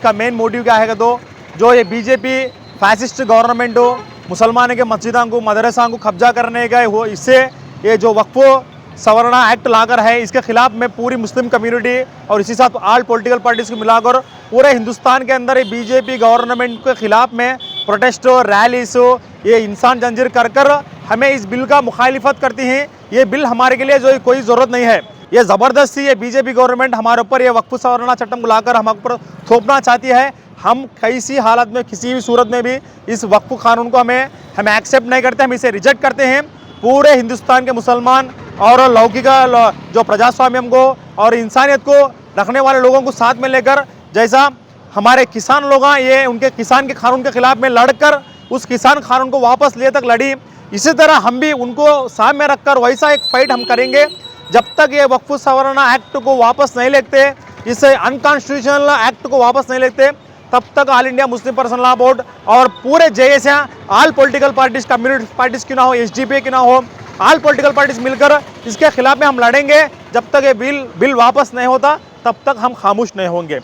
इसका main motive क्या है तो जो ये बीजेपी फैसिस्ट गवर्नमेंट मुसलमानों के मस्जिदों को मदरसा को कब्जा करने गए हो, इससे ये जो वक्फ सवर्ण एक्ट लाकर है इसके खिलाफ में पूरी मुस्लिम कम्युनिटी और इसी साथ ऑल पॉलिटिकल पार्टीज को मिलाकर पूरे हिंदुस्तान के अंदर बीजेपी गवर्नमेंट के खिलाफ में प्रोटेस्ट रैलीज ये इंसान जंजीर कर कर हमें इस बिल का मुखालिफत करती हैं। ये बिल हमारे के लिए जो कोई ज़रूरत नहीं है। ये ज़बरदस्ती ये बीजेपी गवर्नमेंट हमारे ऊपर ये वक्फ सवर्ण चट्टम बुलाकर हमारे ऊपर थोपना चाहती है। हम किसी हालत में किसी भी सूरत में भी इस वक्फ कानून को हम एक्सेप्ट नहीं करते, हम इसे रिजेक्ट करते हैं। पूरे हिंदुस्तान के मुसलमान और लौकिक जो प्रजास्वाम्य को और इंसानियत को रखने वाले लोगों को साथ में लेकर, जैसा हमारे किसान लोग हैं ये उनके किसान के कानून के खिलाफ में लड़कर उस किसान कानून को वापस ले तक लड़ी, इसी तरह हम भी उनको सामने रखकर वैसा एक फाइट हम करेंगे। जब तक ये वक्फ सवर्ण एक्ट को वापस नहीं लेते, इस अनकॉन्स्टिट्यूशनल एक्ट को वापस नहीं लेते, तब तक all India Muslim personal law board और पूरे JS all political parties, community parties की ना हो, एसडीपी की ना हो, ऑल पॉलिटिकल पार्टीज मिलकर इसके खिलाफ में हम लड़ेंगे। जब तक ये बिल वापस नहीं होता तब तक हम खामोश नहीं होंगे।